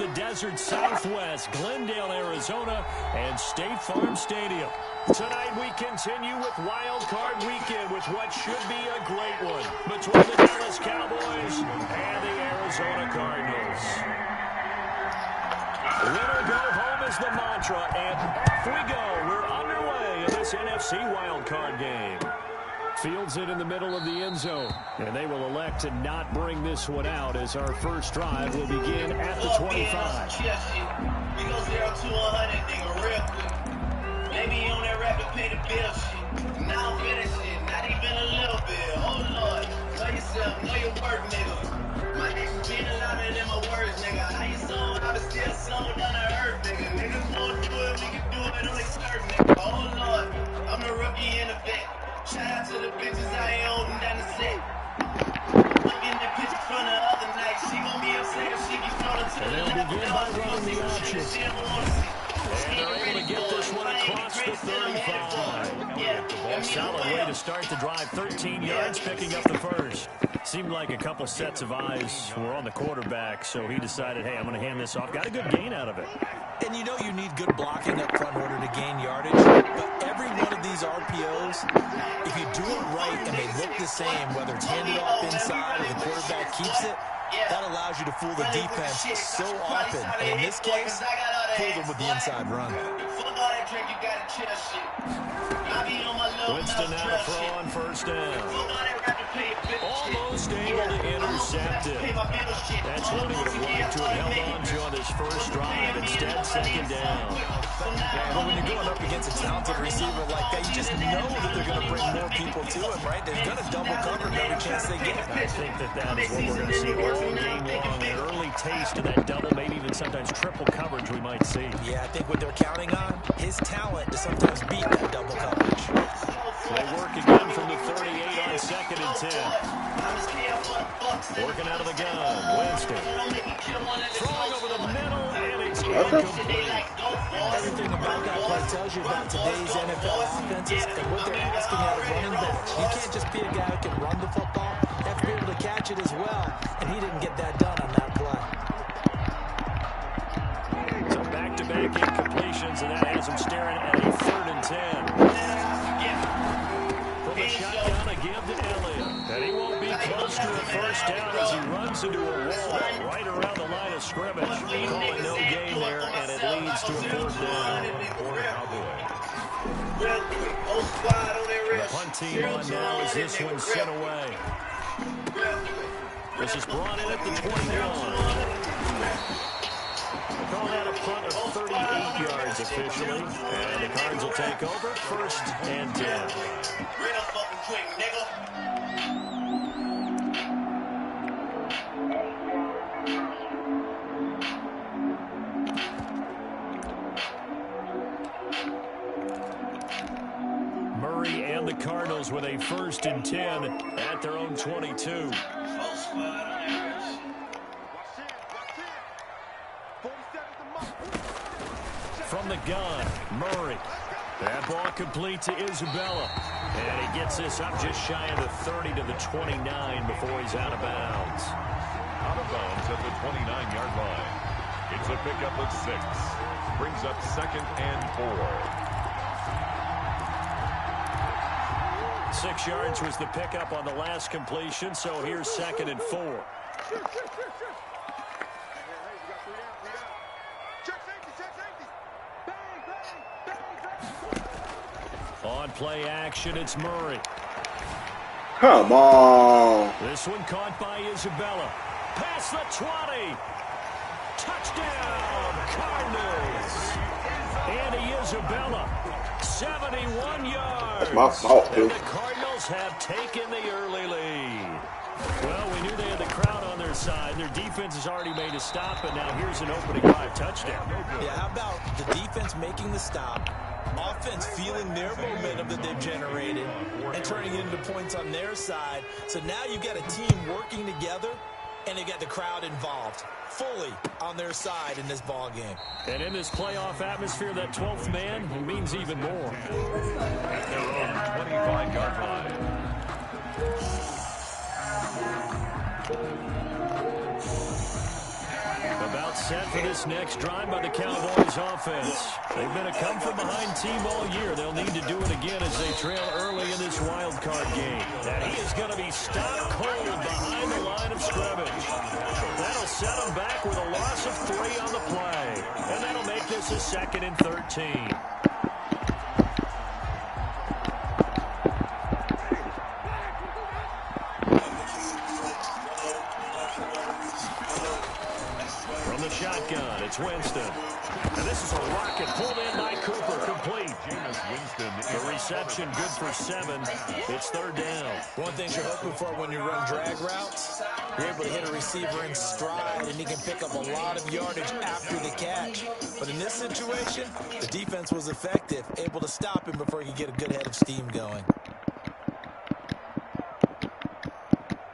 the desert Southwest, Glendale, Arizona, and State Farm Stadium. Tonight we continue with Wild Card Weekend with what should be a great one between the Dallas Cowboys and the Arizona Cardinals. Win or go home is the mantra, and off we go. We're underway in this NFC Wild Card game. Fields it in the middle of the end zone, and they will elect to not bring this one out as our first drive will begin at the 25. We go 0 to 100, nigga, real quick. Maybe you on that rap to pay the bill shit. Now I'm finishing, not even a little bit. Oh Lord, know yourself, know your work, nigga. My niggas been louder than my words, nigga. How you sold, I was still sold down the earth, nigga. Niggas wanna do it, we can do it on the turf, nigga. Oh Lord, I'm the rookie in the vet. Shout out to the bitches out here holding down the set. Look in the picture from the other night. She gon' be upset if she gets thrown to the left. And they'll begin by running the option. And they're able to get this one across the 35. Solid way to start the drive. 13 yards, picking up the first. Seemed like a couple sets of eyes were on the quarterback, so he decided, hey, I'm going to hand this off. Got a good gain out of it. And you know you need good blocking up front in order to gain yardage. But every one of these RPOs, if you do it right and they look the same, whether it's handed off inside or the quarterback keeps it, that allows you to fool the defense so often. And in this case, fool them with the inside run. Winston now to throw on first down. Almost able to intercept it. That's what he would have liked to have held on to on this first drive. Instead, second down. But when you're going up against a talented receiver like that, you just know that they're going to bring more people to him, right? They're going to double cover him every chance they get. I think that is what we're going to see all game long. An early taste of that double, maybe even sometimes triple coverage we might see. Yeah, I think what they're counting on, his talent to sometimes beat that double coverage. They work again from the 38 on second and 10. Working out of the gun. Winston. Throwing over the middle, and it's incomplete. Everything about that play tells you about today's NFL offenses and what they're asking out of running backs. You can't just be a guy who can run the football. You have to be able to catch it as well, and he didn't get that done on that play. So back-to-back incompletions, and that has him staring at a 3rd and 10. From the shotgun, a give to Elliott. And he won't be close to a first down as he runs into a wall right around the line of scrimmage. Calling no gain there, and it leads to a 4th down. The punt team on now as this one's sent away. This is brought in at the 21. Calling out a punt of 38 yards officially. And the Cards will take over 1st and 10. Real fucking quick, nigga. Murray and the Cardinals with a 1st and 10 at their own 22. From the gun, Murray. That ball complete to Isabella. And he gets this up just shy of the 30 to the 29 before he's out of bounds. Out of bounds at the 29-yard line. It's a pickup of 6. Brings up 2nd and 4. 6 yards was the pickup on the last completion, so here's 2nd and 4. On play action, it's Murray. Come on. This one caught by Isabella. Past the 20. Touchdown, Cardinals. Andy Isabella, 71 yards. That's my fault, dude. And the Cardinals have taken the early lead. Well, we knew they had the crowd on their side. Their defense has already made a stop, and now here's an opening drive touchdown. Yeah, how about the defense making the stop, offense feeling their momentum that they've generated, and turning it into points on their side. So now you've got a team working together, and they got the crowd involved fully on their side in this ball game. And in this playoff atmosphere, that 12th man means even more. At their own 25-yard line. About set for this next drive by the Cowboys offense. They've been a come-from-behind team all year. They'll need to do it again as they trail early in this wild card game. And he is going to be stopped cold behind the line of scrimmage. That'll set him back with a loss of 3 on the play. And that'll make this a 2nd and 13. Shotgun, it's Winston. And this is a rocket pulled in by Cooper, complete. Jameis Winston. The reception good for 7. It's 3rd down. One thing you're hoping for when you run drag routes, you're able to hit a receiver in stride, and he can pick up a lot of yardage after the catch. But in this situation, the defense was effective, able to stop him before he could get a good head of steam going.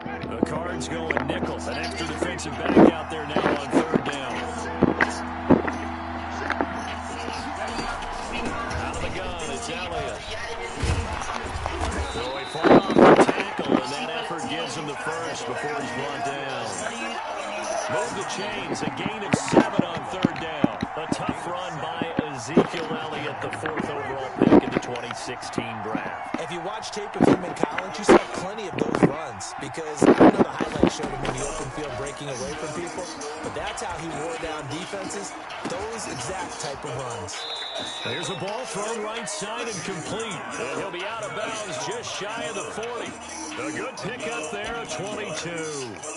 The Cards going nickel. An extra defensive back out there now on 3rd down. Out of the gun, it's Elliott. So he falls off the tackle, and that effort gives him the first before he's brought down. Move the chains, a gain of 7 on 3rd down. A tough run by Ezekiel Elliott, the 4th overall pick in the 2016 draft. If you watch tape of him in college, you saw plenty of those runs because I know the highlights showed him in the open field breaking away from people, but that's how he wore down defenses, those exact type of runs. There's a ball thrown right side and complete. And he'll be out of bounds just shy of the 40. A good pickup there at 22.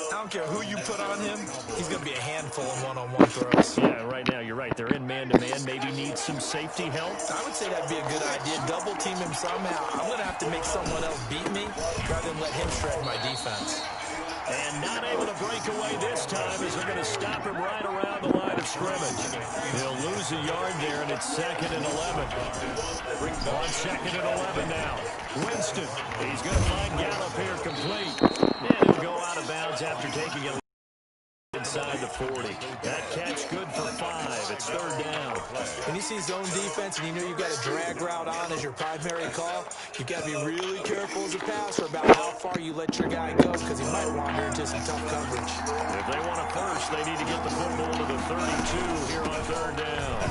I don't care who you put on him, he's going to be a handful in one-on-one throws. Yeah, right now you're right. They're in man-to-man. Maybe need some safety help. I would say that'd be a good idea. Double team him somehow. I'm going to have to make someone else beat me rather than let him shred my defense. And not able to break away this time as they're going to stop him right around the line of scrimmage. He'll lose a yard there, and it's 2nd and 11. On 2nd and 11 now. Winston, he's going to find Gallup here complete. And he'll go out of bounds after taking it inside the 40. That catch good for 5. It's 3rd down. When you see zone defense and you know you've got a drag route on as your primary call, you've got to be really careful as a passer about how far you let your guy go because he might wander into some tough coverage. If they want a first, they need to get the football to the 32 here on 3rd down.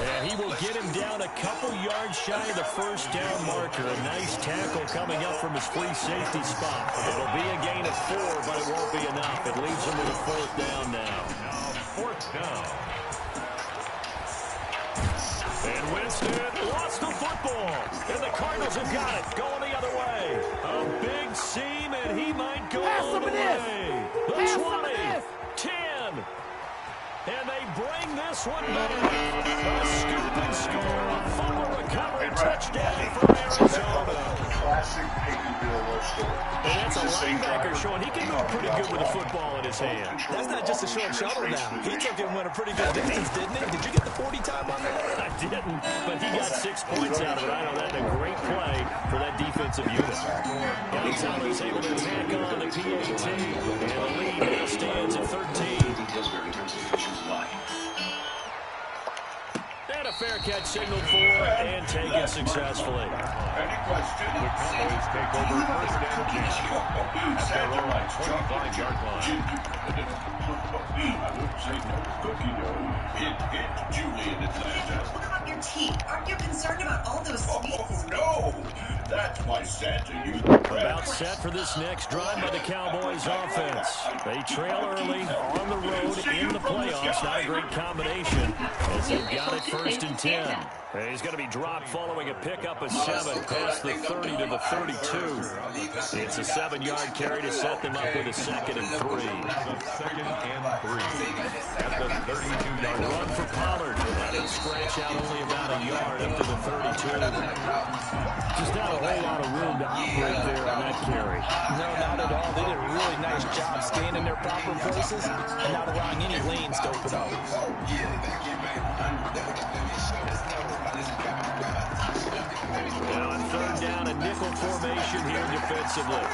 And he will get him down a couple yards shy of the 1st down marker. A nice tackle coming up from his free safety spot. It'll be a gain of 4, but it won't be enough. It leaves him with a 4th down now. 4th down. And Winston lost the football. And the Cardinals have got it. Going the other way. A big seam, and he might go all the way. The 20, 10. And they bring this one back. A scoop and score. A fumble recovery touchdown for Arizona. Classic Peyton Bill story. And that's a linebacker showing he can move pretty good with the football in his hand. That's not just a short shuttle now. He took it and went a pretty good distance, didn't he? Did you get the 40 time on that? I didn't, but he got 6 points out of it. I know that's a great play for that defensive unit. Gonzalez able to tack on the PAT. And the lead now stands at 13. And a fair catch signaled for and taken successfully. Any question? The Cowboys take over 1st and 10 at their own 25-yard line. I wouldn't say no cookie dough. Hit Julie in Atlanta. What about your teeth? Aren't you concerned about all those sweets? Oh, no! That's my Santa you. About set for this next drive by the Cowboys offense. They trail early on the road in the playoffs. Not a great combination as they've got it 1st and 10. And he's going to be dropped following a pickup of 7 past the 30 to the 32. It's a 7-yard carry to set them up with a 2nd and 3. 2nd and 3 at the 32-yard line. Run for Pollard. And he'll scratch out only about a yard up to the 32. Just not a whole lot of room to operate there on that carry. No, not at all. They did a really nice job staying in their proper places and not allowing any lanes to open up. Now on 3rd down, a nickel formation here defensively.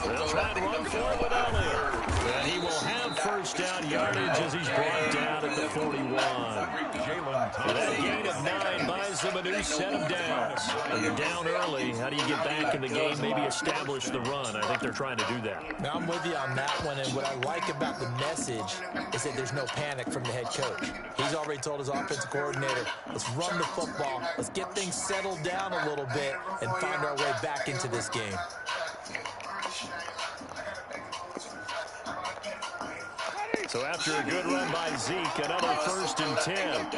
They'll try and run for it with Elliott. And he will have first down yardage as he's brought down at the 41. That gain of 9 buys them a new set of downs. When you're down early, how do you get back in the game, maybe establish the run? I think they're trying to do that. Now, I'm with you on that one, and what I like about the message is that there's no panic from the head coach. He's already told his offensive coordinator, let's run the football, let's get things settled down a little bit, and find our way back into this game. So after a good run by Zeke, another 1st and 10.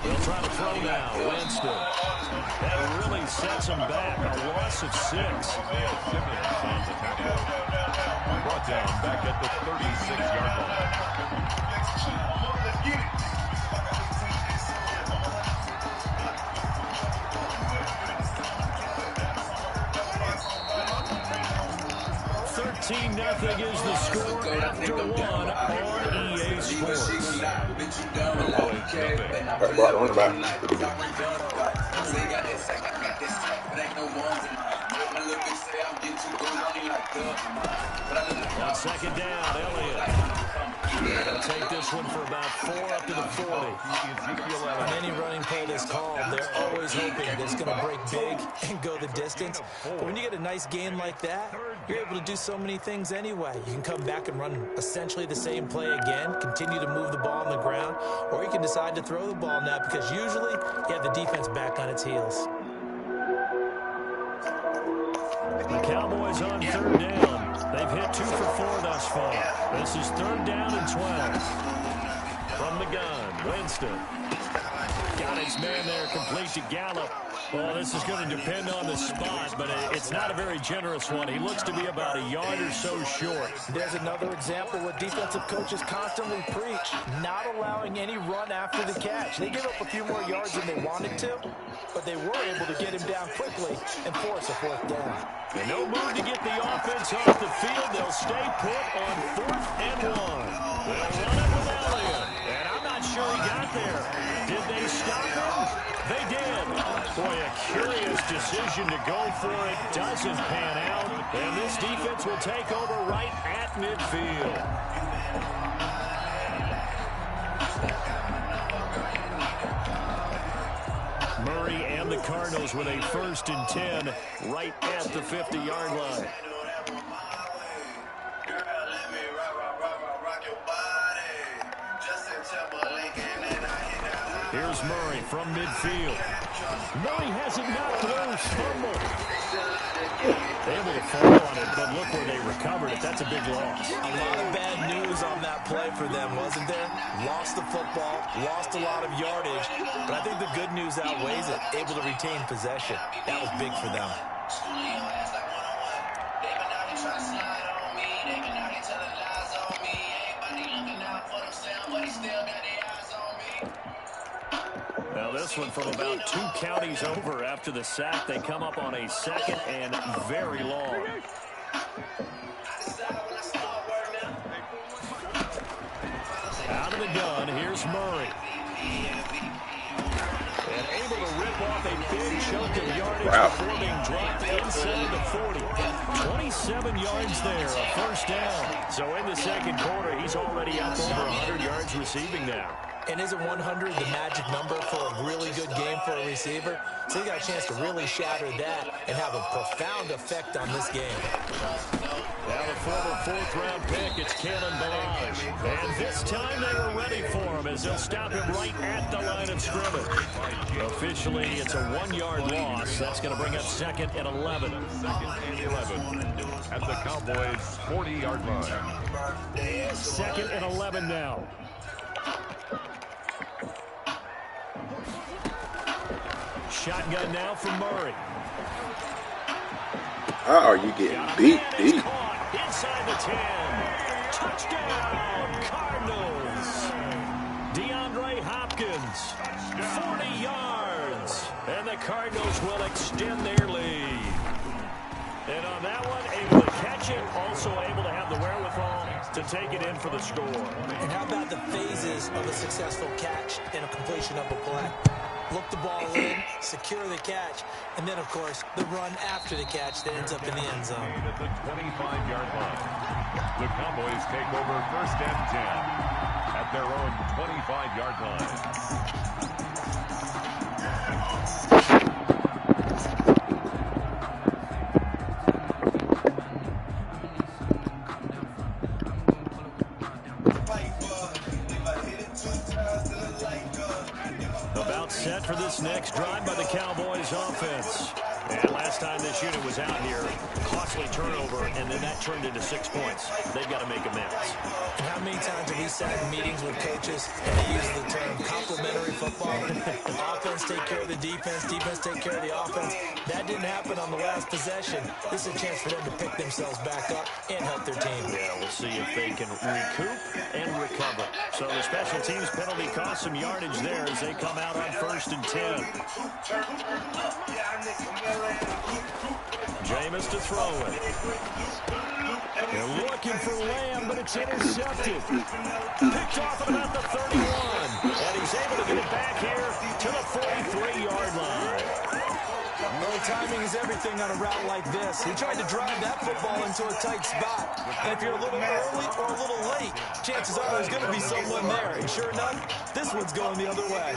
They'll try to throw now. Winston. That really sets him back. A loss of 6. Brought down back at the 36-yard line. Let's get it. 13-0 is the score after 1 on EA Sports. On 2nd down, Elliott. They'll take this one for about 4 up to the 40. On any running play that's called, they're always hoping that it's going to break big and go the distance. But when you get a nice game like that, you're able to do so many things anyway. You can come back and run essentially the same play again, continue to move the ball on the ground, or you can decide to throw the ball now because usually you have the defense back on its heels. The Cowboys on 3rd down. They've hit 2 for 4 thus far. This is 3rd down and 12. From the gun, Winston. Got his man there, complete to Gallup. Well, this is going to depend on the spot, but it's not a very generous one. He looks to be about a yard or so short. There's another example what defensive coaches constantly preach, not allowing any run after the catch. They give up a few more yards than they wanted to, but they were able to get him down quickly and force a 4th down. And no move to get the offense off the field. They'll stay put on 4th and 1. They'll run it with Elliott, and I'm not sure he got there. Did they stop him? They did. Boy, a curious decision to go for it. Doesn't pan out. And this defense will take over right at midfield. Murray and the Cardinals with a 1st and 10 right at the 50-yard line. Here's Murray from midfield. Murray has it knocked loose. Fumble. Able to fall on it, but look where they recovered it. That's a big loss. A lot of bad news on that play for them, wasn't there? Lost the football, lost a lot of yardage, but I think the good news outweighs it. Able to retain possession. That was big for them. Now this one from about 2 counties over after the sack. They come up on a 2nd and very long. Out of the gun, here's Murray. And able to rip off a big chunk of yardage before being dropped inside the 40. 27 yards there, a 1st down. So in the 2nd quarter, he's already up over 100 yards receiving now. And isn't 100 the magic number for a really good game for a receiver? So he got a chance to really shatter that and have a profound effect on this game. Now the former 4th-round pick, it's Kalen Ballage. And this time they were ready for him as they'll stop him right at the line of scrimmage. Officially, it's a 1-yard loss. That's going to bring up 2nd and 11. 2nd and 11 at the Cowboys' 40-yard line. 2nd and 11 now. Shotgun now from Murray. How are you getting beat? Inside the 10. Touchdown, Cardinals. DeAndre Hopkins, 40 yards. And the Cardinals will extend their lead. And on that one, able to catch Blankenship also able to have the wherewithal to take it in for the score. And how about the phases of a successful catch and a completion of a play? Look the ball in, secure the catch, and then, of course, the run after the catch that ends up in the end zone. At the 25-yard line, the Cowboys take over 1st and 10 at their own 25-yard line. About set for this next drive by the Cowboys offense. And last time this unit was out here, costly turnover, and then that turned into 6 points. They've got to make amends. And how many times have we sat in meetings with coaches and they use the term complementary football? Offense take care of the defense, defense take care of the offense. That didn't happen on the last possession. This is a chance for them to pick themselves back up and help their team. Yeah, we'll see if they can recoup and recover. So the special teams penalty cost some yardage there as they come out on 1st and 10. Jameis to throw it. They're looking for Lamb, but it's intercepted. Picked off at about the 31. And he's able to get it back here to the 43-yard line. Well, timing is everything on a route like this. He tried to drive that football into a tight spot. And if you're a little early or a little late, chances are there's going to be someone there. And sure enough, this one's going the other way.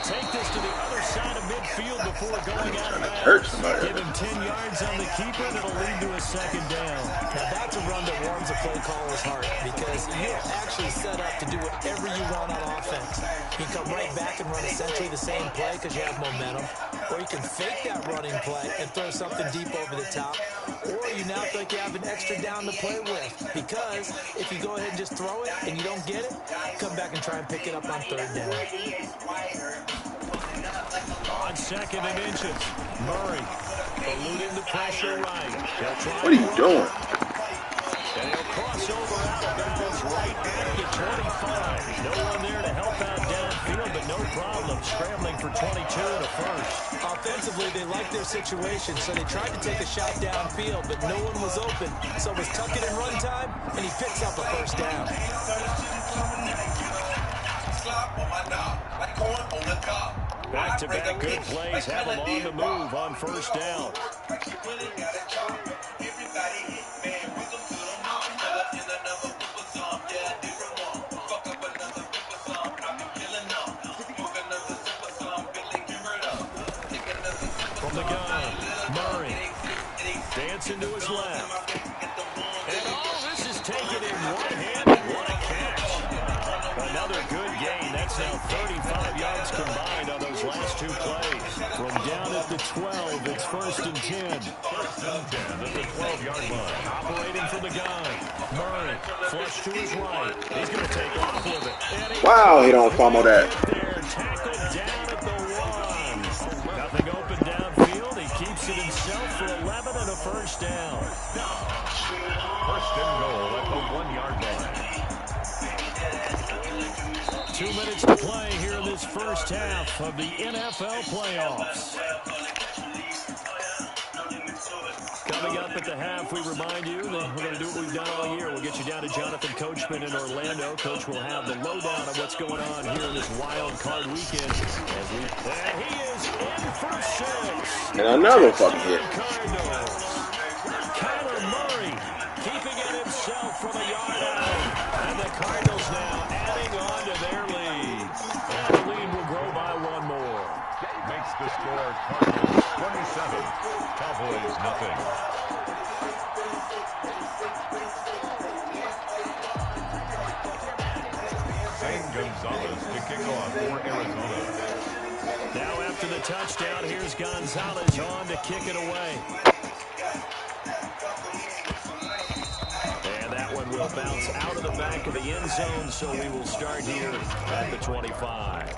Take this to the other side of midfield before going out of bounds. Give him 10 yards on the keeper, and it'll lead to a 2nd down. Now, that's a run that warms a play caller's heart because you're actually set up to do whatever you want on offense. You can come right back and run essentially the same play because you have momentum, or you can fake that running play and throw something deep over the top, or you now feel like you have an extra down to play with because if you go ahead and just throw it and you don't get it, come back and try and pick it up on 3rd down. On 2nd and inches, Murray eluding the pressure right. What are you doing? And he'll cross over out of bounds right at the 25. No one there to help out downfield, but no problem scrambling for 22 and a 1st. Offensively, they liked their situation, so they tried to take a shot downfield, but no one was open. So it was tuck it and run time, and he picks up a 1st down. Back-to-back good plays have them on the move on 1st down. From the gun, Murray dancing to his left. And this is taken in one-handed. What a catch. Another good gain. That's now 35 yards combined on those last 2 plays. From down at the 12, it's 1st and 10. 1st and 10 at the 12-yard line. Operating from the gun. Murray, flush to his right. He's going to take off with it. Wow, he don't fumble that. There, tackled down at the 1. Nothing open downfield. He keeps it himself for 11 and a 1st down. 1st and goal at the 1-yard line. 2 minutes to play here in this 1st half of the NFL playoffs. Coming up at the half, we remind you that we're going to do what we've done all year. We'll get you down to Jonathan Coachman in Orlando. Coach will have the lowdown of what's going on here in this wild card weekend. And he is in for 6. And another fucking hit. Cardinals. Kyler Murray keeping it himself from a yard out. And the Cardinals now adding on to their lead. And the lead will grow by 1 more. Makes the score Cardinals 27, Cowboys nothing. Zane Gonzalez to kick off for Arizona. Now after the touchdown, here's Gonzalez on to kick it away. And that one will bounce out of the back of the end zone, so we will start here at the 25.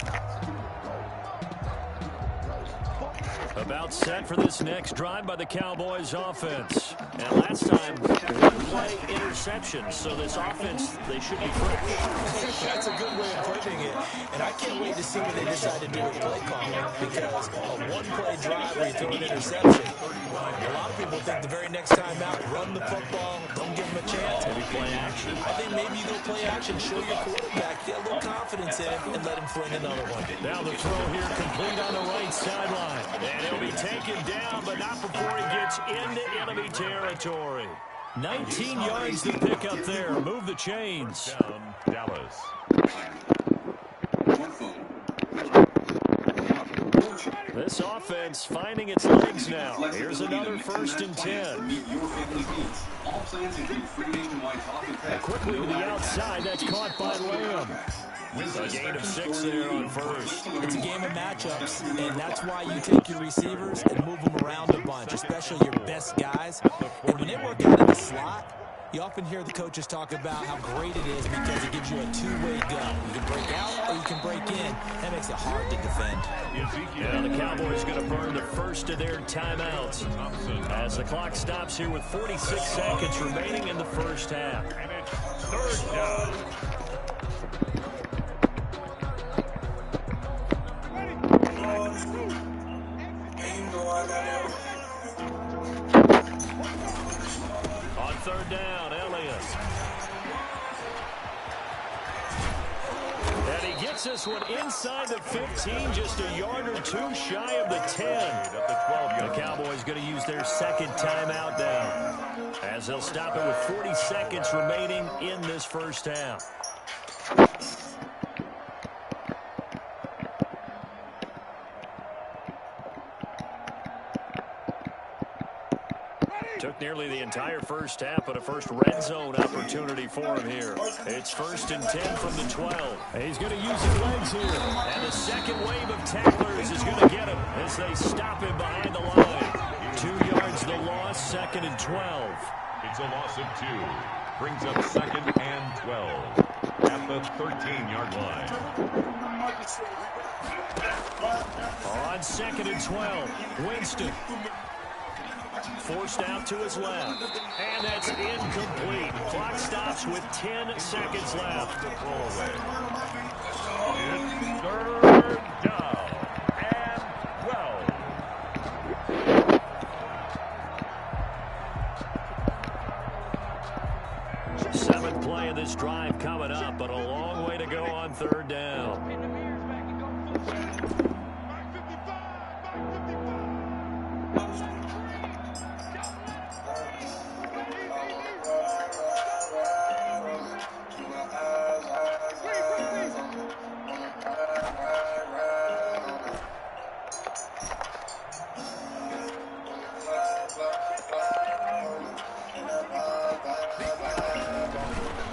About set for this next drive by the Cowboys offense. And last time, one play interception. So this offense, they should be fresh. That's a good way of putting it. And I can't wait to see what they decide to do with play calling, because a one-play drive where you throw an interception, a lot of people think the very next time out, run the football, don't give them a chance. Maybe play action. I think maybe you go play action, show your quarterback, get a little confidence in him, and let him fling another one. Now the throw here complete on the right sideline. And he'll be taken down, but not before he gets into enemy territory. 19 yards to pick up there. Move the chains. Down, Dallas. This offense finding its legs now. Here's another 1st and 10. Quickly to the outside. That's caught by Lamb. A gain of 6 there on first. It's a game of matchups, and that's why you take your receivers and move them around a bunch, especially your best guys. And when they work out of the slot, you often hear the coaches talk about how great it is because it gives you a two-way go. You can break out or you can break in. That makes it hard to defend. Now the Cowboys going to burn the first of their timeouts as the clock stops here with 46 seconds remaining in the first half. And it's 3rd down. On 3rd down, Elliott. And he gets this one inside the 15, just a yard or two shy of the 10. The Cowboys going to use their 2nd timeout now, as they'll stop it with 40 seconds remaining in this first half. Took nearly the entire first half, but a first red zone opportunity for him here. It's 1st and 10 from the 12. He's going to use his legs here. And the second wave of tacklers is going to get him as they stop him behind the line. 2 yards the loss, 2nd and 12. It's a loss of 2. Brings up 2nd and 12 at the 13-yard line. On 2nd and 12, Winston. Forced out to his left. And that's incomplete. Clock stops with 10 seconds left. It's 3rd down and 12. 7th play of this drive coming up, but a long way to go on 3rd down.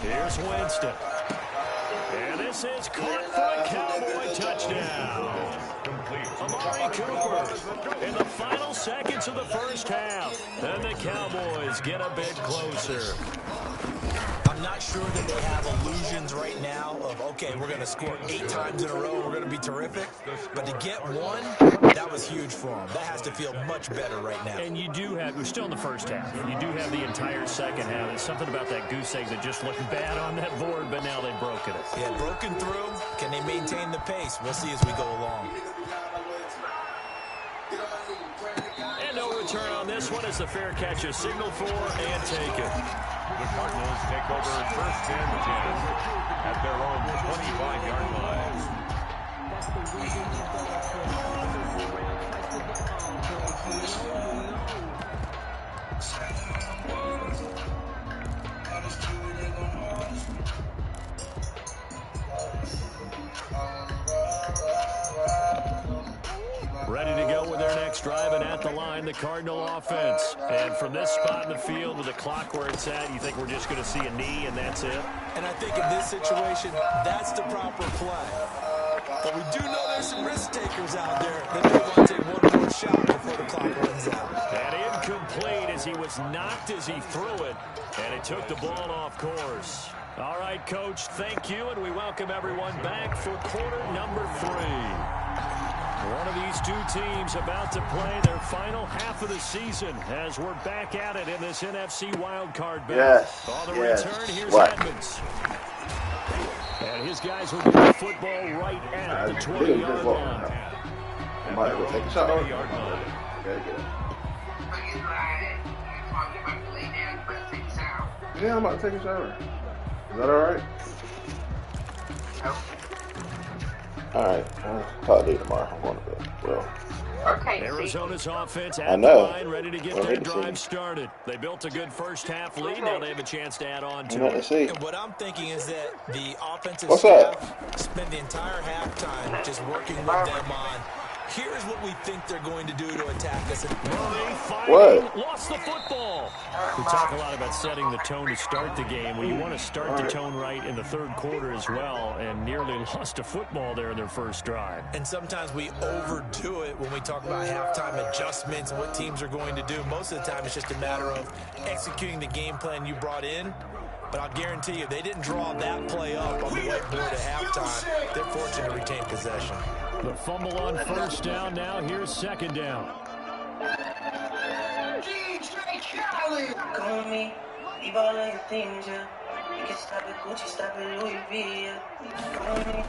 Here's Winston. And this is caught for a Cowboy touchdown. Amari Cooper in the final seconds of the first half. And the Cowboys get a bit closer. I'm not sure that they have illusions right now of, okay, we're going to score 8 times in a row, we're going to be terrific. But to get one, that was huge for them. That has to feel much better right now. And you do have, we're still in the first half. You do have the entire second half. There's something about that goose egg that just looked bad on that board, but now they've broken it. Yeah, broken through. Can they maintain the pace? We'll see as we go along. And no return on this one as the fair catch is signaled for and taken. The Cardinals take over 1st and 10 at their own 25-yard line. Ready to go with their next drive, and at the line, the Cardinal offense. And from this spot in the field with the clock where it's at, you think we're just going to see a knee and that's it? And I think in this situation, that's the proper play. But we do know there's some risk takers out there that they want to take one more shot before the clock runs out. And incomplete as he was knocked as he threw it, and it took the ball off course. All right, Coach, thank you, and we welcome everyone back for quarter number 3. One of these two teams about to play their final half of the season as we're back at it in this NFC wildcard battle. Yes. On the Yes. return, here's What? Edmonds. And his guys will get the football right at the 20-yard line. I might go take a shot. Okay, Yard line. good. Yeah, I'm about to take a shower. Is that alright? Alright, I'll talk to you tomorrow. I'm going to bed. Well, Arizona's offense I at the know. line, ready to get Well, their need to see. drive started. They built a good first-half lead. Now they have a chance to add on I'm to not to it. see. And what I'm thinking is that the offensive What's staff up? spend the entire halftime just working with them on, here's what we think they're going to do to attack us. Murray fighting, What? lost the football. We talk a lot about setting the tone to start the game. Well, you want to start the tone right in the third quarter as well, and nearly lost a football there in their first drive. And sometimes we overdo it when we talk about halftime adjustments and what teams are going to do. Most of the time, it's just a matter of executing the game plan you brought in. But I'll guarantee you, they didn't draw that play up on the whiteboard at halftime. They're fortunate to retain possession. The fumble on first down. Now here's second down. Come me, leave all of your things, yeah. You can stop at Gucci, stop at Louis V, yeah. Come me,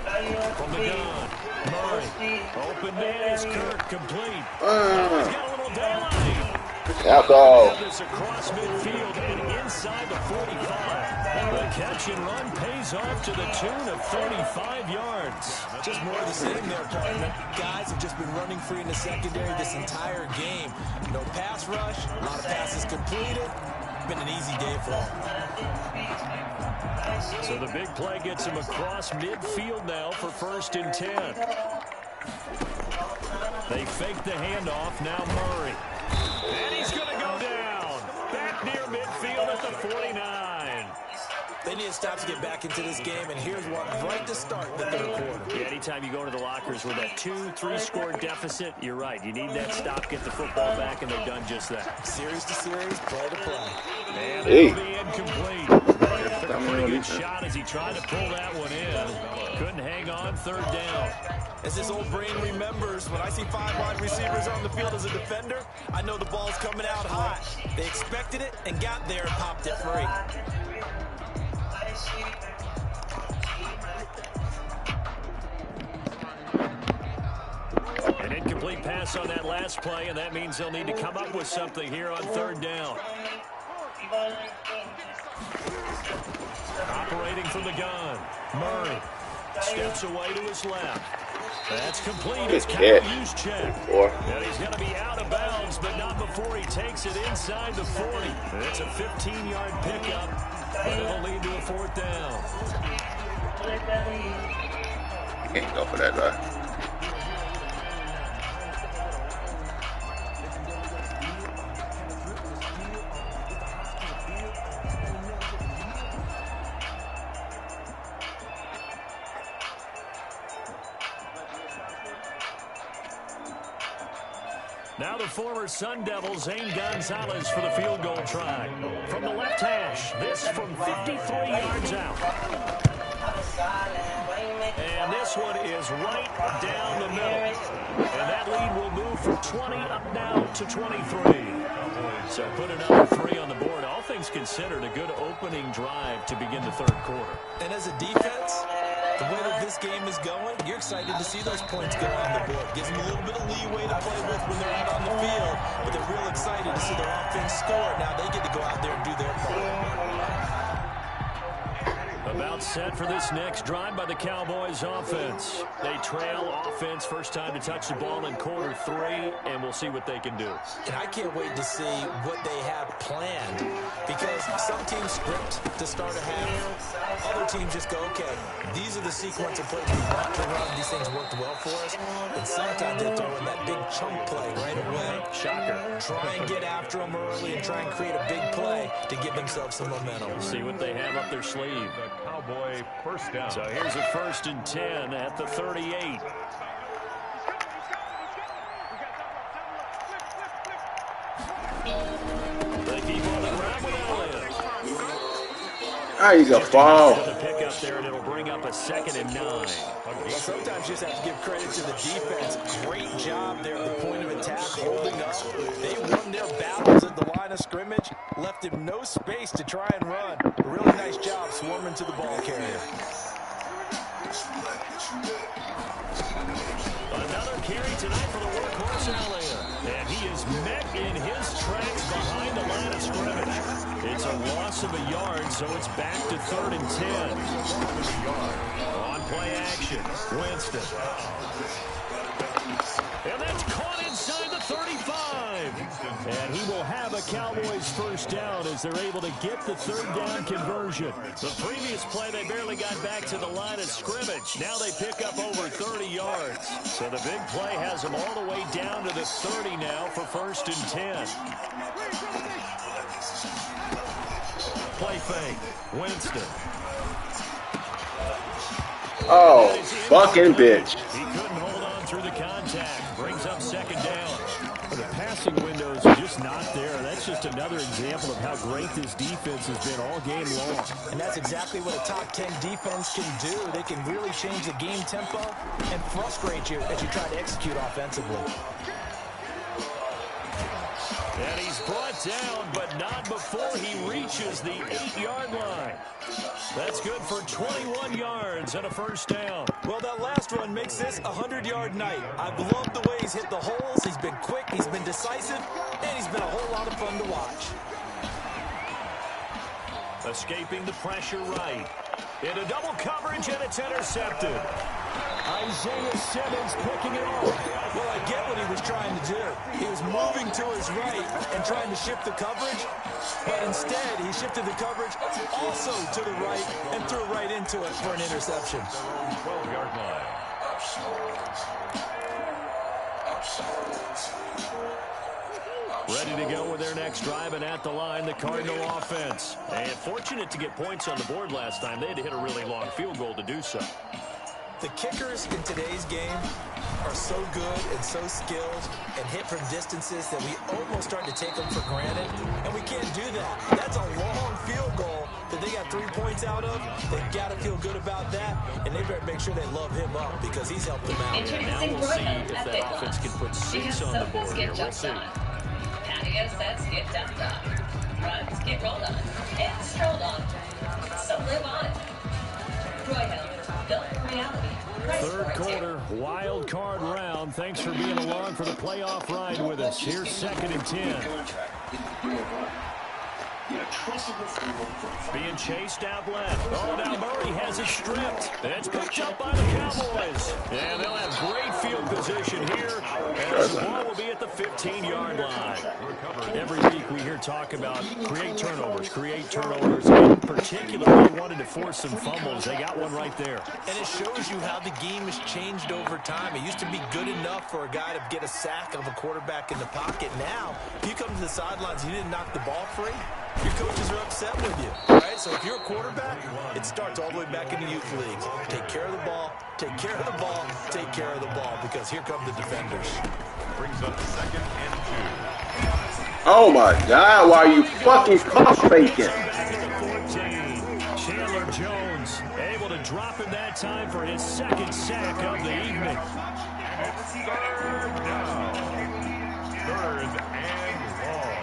buy you up From the gun, Murray. Open man is Kirk, complete. He's got a little daylight. Out dog. Have this across midfield and inside the 45. The catch and run pays off to the tune of 35 yards. Just more of the same there, partner. Guys have just been running free in the secondary this entire game. No pass rush, a lot of passes completed. Been an easy day for them. So the big play gets him across midfield now for 1st and 10. They fake the handoff, now Murray. And he's going to go down. Back near midfield at the 49. They need to stop to get back into this game, and here's one right to start the third quarter. Yeah, anytime you go to the lockers with that 2-3 score deficit, you're right. You need that stop, get the football back, and they've done just that. Series to series, play to play. And Hey. it'll be incomplete. Took a pretty good shot as he tried to pull that one in. Couldn't hang on, third down. As this old brain remembers, when I see 5 wide receivers on the field as a defender, I know the ball's coming out hot. They expected it and got there and popped it free. An incomplete pass on that last play, and that means they'll need to come up with something here on third down. Operating from the gun, Murray steps away to his left. That's complete. It's Kyle Juszczyk. And he's going to be out of bounds, but not before he takes it inside the 40. It's a 15-yard pickup, but it'll lead to a 4th down. Can't go for that, though. Now the former Sun Devil, Zane Gonzalez, for the field goal try. From the left hash, this from 53 yards out. And this one is right down the middle. And that lead will move from 20 up now to 23. So put another 3 on the board. All things considered, a good opening drive to begin the third quarter. And as a defense, the way that this game is going, you're excited to see those points go on the board. Gives them a little bit of leeway to play with when they're out on the field, but they're real excited to see their offense score. Now they get to go out there and do their part. About set for this next drive by the Cowboys offense. They trail offense, first time to touch the ball in quarter 3, and we'll see what they can do. And I can't wait to see what they have planned, because some teams script to start a half. Other teams just go, okay, these are the sequence of plays we want to run. These things worked well for us. And sometimes they throw in that big chunk play right away. Shocker. Try and get after them early and try and create a big play to give themselves some momentum. See what they have up their sleeve. The Cowboy first down. So here's a 1st and 10 at the 38. They keep on the ground with Elliott. you go fall? The pickup there, and it'll bring up a 2nd and 9. Well, sometimes you just have to give credit to the defense. Great job there at the point of attack, holding up. They won their battles at the line of scrimmage, left him no space to try and run. A really nice job swarming to the ball carrier. Another carry tonight for the workhorse Elliott. And he is met in his tracks behind the line of scrimmage. It's a loss of a yard, so it's back to 3rd and 10. On play action, Winston. And that's caught inside the 35. And he will have a Cowboys first down as they're able to get the 3rd down conversion. The previous play, they barely got back to the line of scrimmage. Now they pick up over 30 yards. So the big play has them all the way down to the 30 now for 1st and 10. Play fake, Winston. Oh, fucking bitch. He couldn't hold on through the contact. Brings up 2nd down. The passing windows are just not there. That's just another example of how great this defense has been all game long. And that's exactly what a top 10 defense can do. They can really change the game tempo and frustrate you as you try to execute offensively. And he's brought down, but not before he reaches the 8-yard line. That's good for 21 yards and a first down. Well, that last run makes this a 100-yard night. I've loved the way he's hit the holes. He's been quick, he's been decisive, and he's been a whole lot of fun to watch. Escaping the pressure right. Into double coverage, and it's intercepted. Isaiah Simmons picking it off. Well, I get what he was trying to do. He was moving to his right and trying to shift the coverage, but instead he shifted the coverage also to the right and threw right into it for an interception. 12-yard line. Ready to go with their next drive, and at the line, the Cardinal offense. And fortunate to get points on the board last time. They had to hit a really long field goal to do so. The kickers in today's game are so good and so skilled and hit from distances that we almost start to take them for granted, and we can't do that. That's a long field goal that they got 3 points out of. They've got to feel good about that, and they better make sure they love him up because he's helped them out. Now we'll see if that offense can put 6 on the board here. We'll see. Patio sets get dumped on. Runs get rolled on. And strolled on. So live on it. Roy Hill, built for reality. 3rd quarter, wild card round. Thanks for being along for the playoff ride with us. Here's 2nd and 10. Being chased out left. Oh, now Murray has it stripped. It's picked up by the Cowboys. And they'll have great field position here as the ball will be at the 15-yard line. Every week we hear talk about create turnovers. In particular, they wanted to force some fumbles. They got one right there. And it shows you how the game has changed over time. It used to be good enough for a guy to get a sack of a quarterback in the pocket. Now, if you come to the sidelines and you didn't knock the ball free, your coaches are upset with you, right? So if you're a quarterback, it starts all the way back in the youth leagues. Take care of the ball, take care of the ball, take care of the ball, because here come the defenders. Brings up 2nd and 2. Oh my God, why are you fucking pump faking? Chandler Jones able to drop him that time for his 2nd sack of the evening. And it's 3rd down. 3rd and long.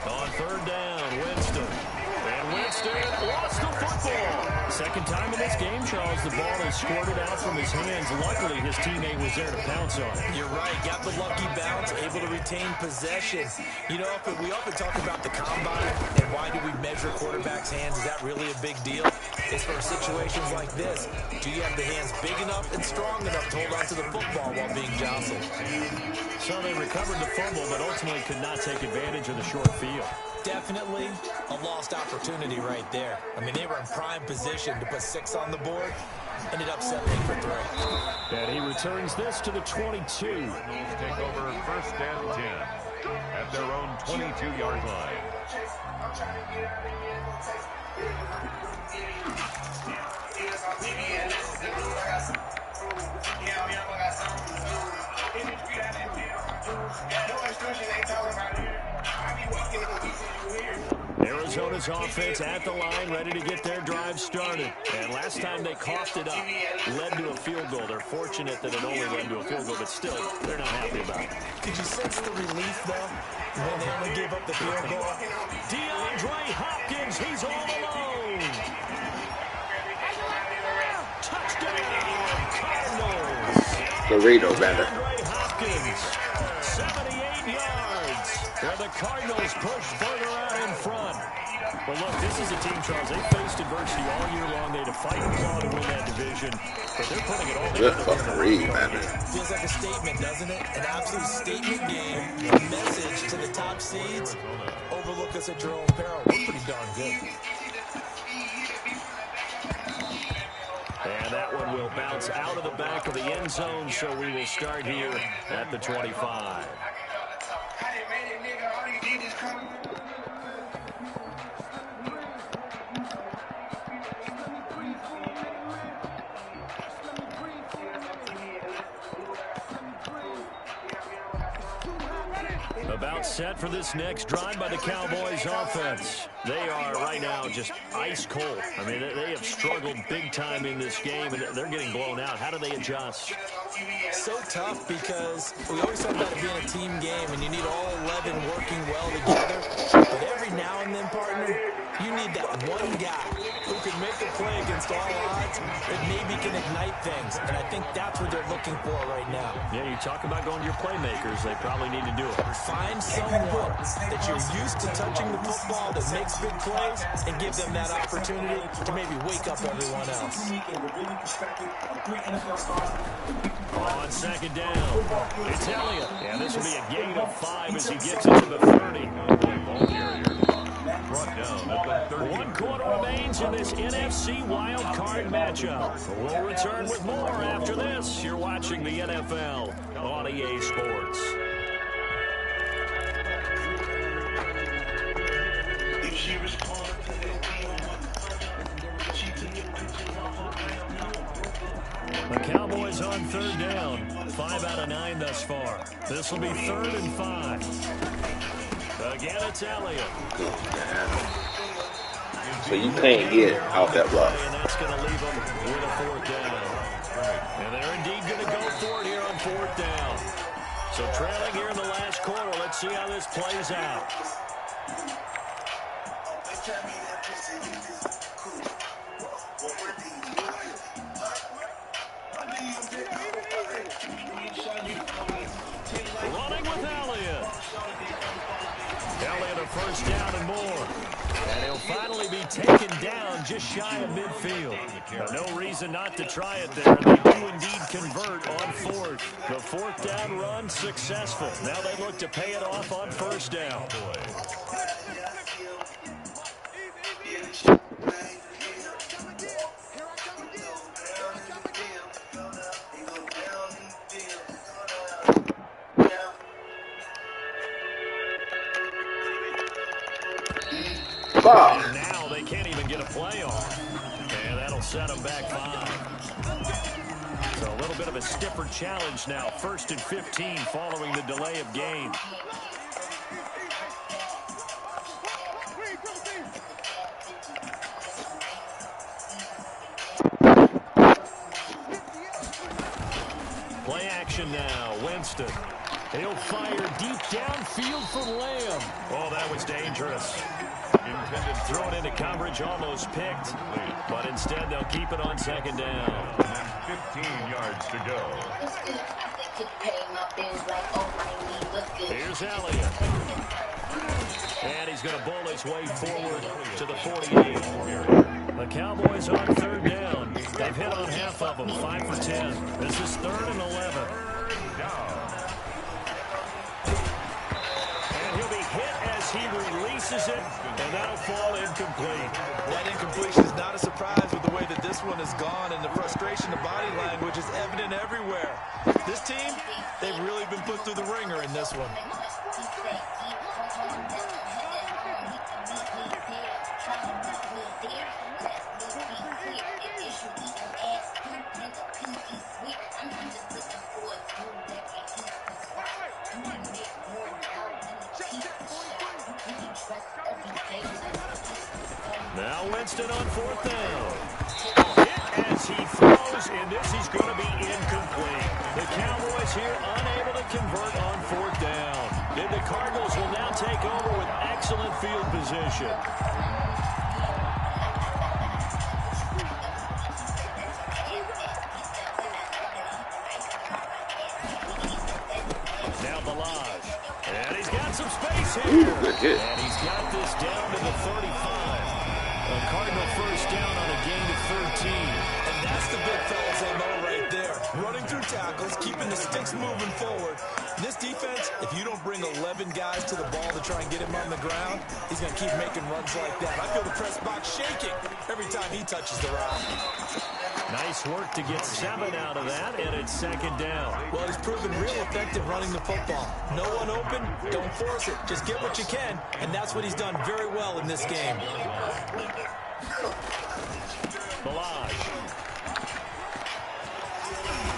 On 3rd down, Winston. And Winston lost the football. 2nd time in this game, Charles, the ball is squirted out from his hands. Luckily, his teammate was there to pounce on it. You're right. Got the lucky bounce, able to retain possession. You know, we often talk about the combine and why do we measure quarterbacks' hands. Is that really a big deal? It's for situations like this. Do you have the hands big enough and strong enough to hold on to the football while being jostled? So they recovered the fumble, but ultimately could not take advantage of the short field. Definitely a lost opportunity right there. I mean, they were in prime position to put 6 on the board. Ended up settling for 3. And he returns this to the 22. Cardinals take over 1st and 10 at their own 22-yard line. Arizona's offense at the line, ready to get their drive started. And last time they coughed it up, led to a field goal. They're fortunate that it only led to a field goal, but still, they're not happy about it. Did you sense the relief, though, when they only gave up the field goal? DeAndre Hopkins, he's all alone. Touchdown, Cardinals. Dorito Bender. DeAndre Hopkins, 78 yards. Where the Cardinals push further out in front. But look, this is a team, Charles, they faced adversity all year long. They had to fight and claw to win that division, but they're putting it all Good together. fucking read, man. Feels like a statement, doesn't it? An absolute statement game. A message to the top seeds. Overlook us at your own peril. We're pretty darn good. And that one will bounce out of the back of the end zone, so we will start here at the 25. About set for this next drive by the Cowboys offense. They are right now just ice cold. I mean, they have struggled big time in this game, and they're getting blown out. How do they adjust? So tough because we always talk about it being a team game, and you need all 11 working well together. But every now and then, partner, you need that one guy who can make a play against all odds that maybe can ignite things. And I think that's what they're looking for right now. Yeah, you talk about going to your playmakers. They probably need to do it. Find someone that you're used to touching the football that makes big plays and give them that opportunity to maybe wake up everyone else. On second down, it's Elliott. Yeah, this will be a gain of 5 as he gets into the 30. Ball carrier brought down at the 30. 1 quarter remains in this NFC wild card matchup. We'll return with more after this. You're watching the NFL on EA Sports. The Cowboys on third down. 5 out of 9 thus far. This will be 3rd and 5. Again, it's Elliott. So you can't get out that block. And that's going to leave them with a 4th down. And they're indeed going to go for it here on 4th down. So trailing here in the last quarter. Let's see how this plays out. Running with Elliott. Elliott a 1st down and more. And he'll finally be taken down just shy of midfield. No reason not to try it there. They do indeed convert on 4th. The 4th down run successful. Now they look to pay it off on 1st down. Fuck. Now they can't even get a play off. And that'll set them back 5. So a little bit of a stiffer challenge now. 1st and 15 following the delay of game. Play action now. Winston. He'll fire deep downfield for Lamb. Oh, that was dangerous. Intended throw it into coverage, almost picked. But instead, they'll keep it on 2nd down. And 15 yards to go. Here's Elliott. And he's going to bowl his way forward to the 48. The Cowboys on 3rd down. They've hit on half of them, 5 for 10. This is 3rd and 11. And he'll be hit as he releases it, and that'll fall incomplete. That incompletion is not a surprise with the way that this one has gone, and the frustration, the body language is evident everywhere. This team, they've really been put through the ringer in this one. Now Winston on 4th down. Hit as he throws, and this is going to be incomplete. The Cowboys here unable to convert on 4th down. And the Cardinals will now take over with excellent field position. Now Balazs. And he's got some space here. Ooh, good hit. And he's got this down to the 35. A Cardinal first down on a gain of 13. And that's the big fellas they know right there. Running through tackles, keeping the sticks moving forward. This defense, if you don't bring 11 guys to the ball to try and get him on the ground, he's going to keep making runs like that. I feel the press box shaking every time he touches the rock. Nice work to get 7 out of that, and it's 2nd down. Well, he's proven real effective running the football. No one open, don't force it. Just get what you can, and that's what he's done very well in this game. Balazs.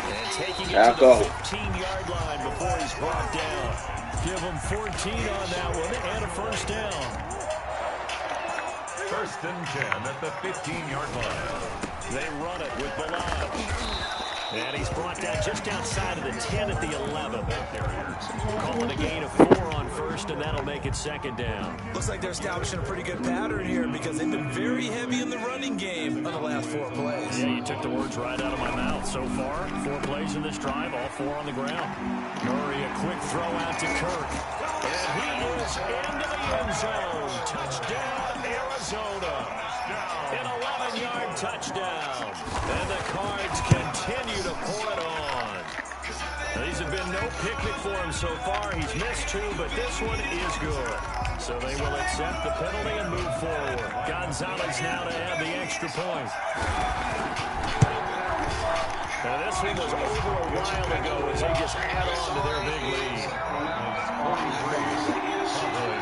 And taking it to the 15-yard line before he's brought down. Give him 14 on that one and a first down. 1st and 10 at the 15-yard line. They run it with Balazs. And he's brought down just outside of the 10 at the 11. Call it a gain of 4 on 1st, and that'll make it 2nd down. Looks like they're establishing a pretty good pattern here because they've been very heavy in the running game on the last 4 plays. Yeah, you took the words right out of my mouth. So far, 4 plays in this drive, all 4 on the ground. Murray, a quick throw out to Kirk. And he is into the end zone. Touchdown, Arizona. An 11-yard touchdown. And the Cards continue to pour it on. These have been no picnic for him so far. He's missed 2, but this one is good. So they will accept the penalty and move forward. Gonzalez now to add the extra point. Now this one was over a while ago as they just add on to their big lead.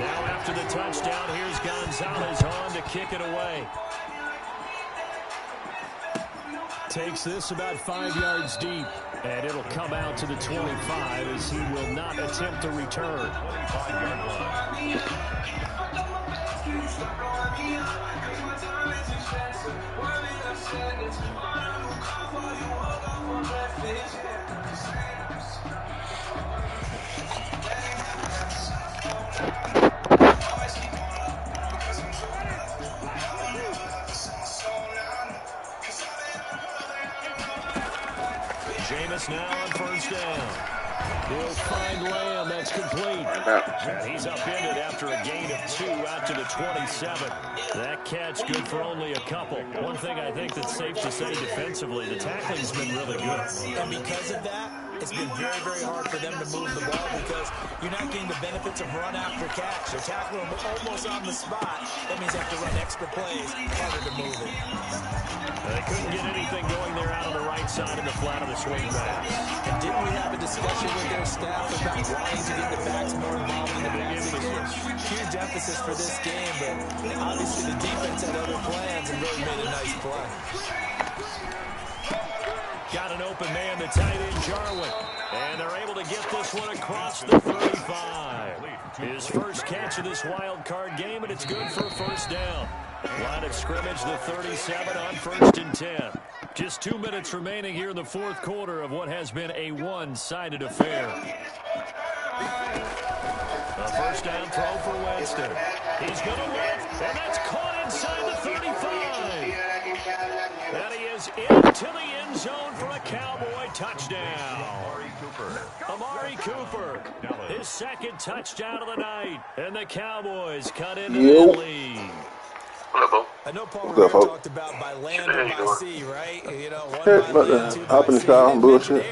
Now after the touchdown, here's Gonzalez on to kick it away. Takes this about 5 yards deep, and it'll come out to the 25 as he will not attempt to return. 5-yard line. Jameis now on 1st down. He'll find Lamb. That's complete. And he's upended after a gain of 2 out to the 27. That catch good for only a couple. One thing I think that's safe to say defensively, the tackling's been really good. And because of that, it's been very, very hard for them to move the ball because you're not getting the benefits of run after catch. They're tackling them almost on the spot. That means they have to run extra plays, harder to move it. They couldn't get anything going there out on the right side in the flat of the swing pass. And didn't we have a discussion with their staff about wanting to get the backs more involved in the big emphasis? Huge emphasis for this game, but obviously the defense had other plans and really made a nice play. Got an open man, the tight end, Jarwin. And they're able to get this one across the 35. His first catch of this wild card game, and it's good for a first down. Line of scrimmage, the 37 on 1st and 10. Just 2 minutes remaining here in the 4th quarter of what has been a one-sided affair. A first down throw for Winston. He's going to win, and that's caught inside the 35. And he is into the end zone for a Cowboy touchdown. Amari Cooper, his 2nd touchdown of the night. And the Cowboys cut into the lead. I know Paul Revere talked about by land or by sea, right? You know, one by land, 2 up in the by sky, sea, bullshit.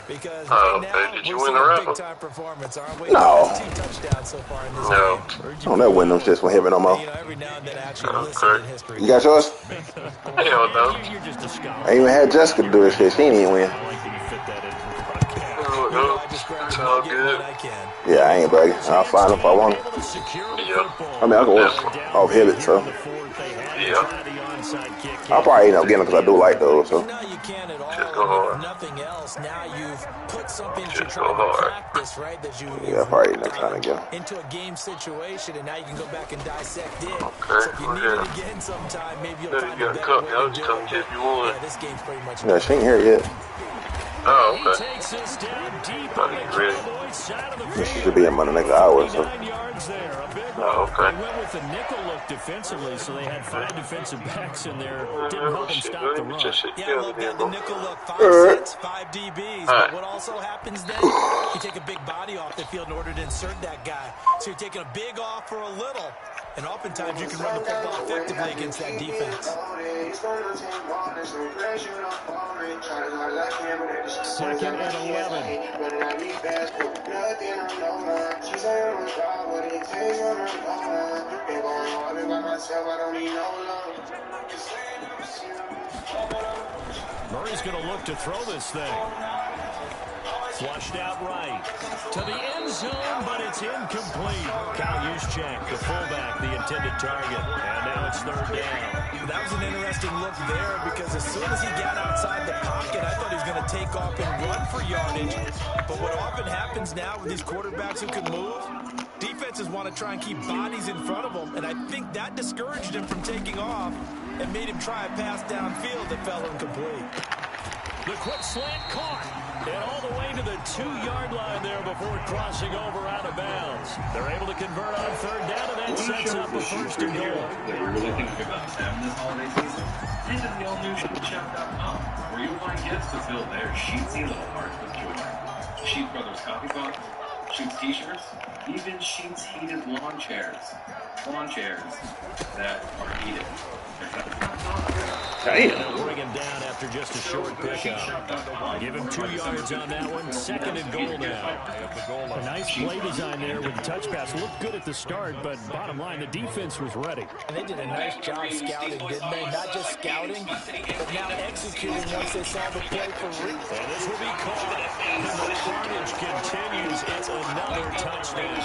because right now did you we're win seeing the a raffle? big-time performance, aren't we? No. 2 touchdowns so far in this No. game. I don't never win them shits from heaven no more. You know, every now and then actually Okay. listen to history. You got yours? Hell no. You're just a scholar. I even had Jessica do this shit. She ain't even win. I like that you fit that in for broadcast. You know, I just just grab That's the all nugget good. when I can. Yeah, I ain't bragging. I'll find him if I want him. I mean, I can work off Hibbett, so. Yeah. I'll probably end up getting them because I do like those. So. No, you can't at all. Just go And hard. if nothing else, now you've put something that you're Just trying go to hard. practice, right? That Yeah, you've probably worked end up trying to get on into a game situation, and now you can go back and dissect it. Okay, So if you go need it ahead. again sometime, maybe you'll Yeah, find you a got better cup. way I was to just do coming it. to get you one. Yeah, this game's pretty much Yeah, she ain't here yet. Oh, He okay. takes us down deep Oh, on the you ready? Cowboys side of the She field. should be in by the next hour. So. 49 yards there. A big one. Oh, okay. They went with the nickel look defensively, so they had 5 defensive backs in there. Didn't help them Shit, stop let the me run. just shit Yeah, together look, then, at the bro. nickel look, 5 Alright. sets, 5 DBs. Alright. But what also happens then, you take a big body off the field in order to insert that guy. So you're taking a big off for a little. And oftentimes you can run the football effectively against that defense. Second and 11. Murray's going to look to throw this thing. Flushed out right. To the end zone, but it's incomplete. Kyle Juszczyk, the fullback, the intended target. And now it's third down. That was an interesting look there because as soon as he got outside the pocket, I thought he was going to take off and run for yardage. But what often happens now with these quarterbacks who can move, defenses want to try and keep bodies in front of them. And I think that discouraged him from taking off and made him try a pass downfield that fell incomplete. The quick slant caught. And all the way to the 2-yard line there before crossing over out of bounds. They're able to convert on third down, and that sets up a first and goal. That you're really thinking about having this holiday season, visit the all-new SheetShop.com, where you'll find gifts to fill their sheetsy little hearts with joy. Sheet Brothers coffee pots, Sheets t-shirts, even Sheets heated lawn chairs. Lawn chairs that are heated. They'll bring him down after just a short pickup. Give him 2 yards on that one. Second and goal now. A nice play design there with the touch pass. Looked good at the start, but bottom line, the defense was ready. And they did a nice job scouting, didn't they? Not just scouting, but now executing once they saw the play for real. And this will be caught. And the carnage continues. It's another touchdown.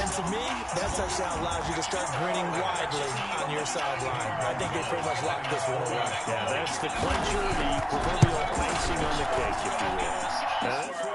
And to me, that touchdown allows you to start grinning widely on your sideline. I think they pretty much locked this one away. Yeah, that's the clincher, the proverbial icing on the cake, if you will.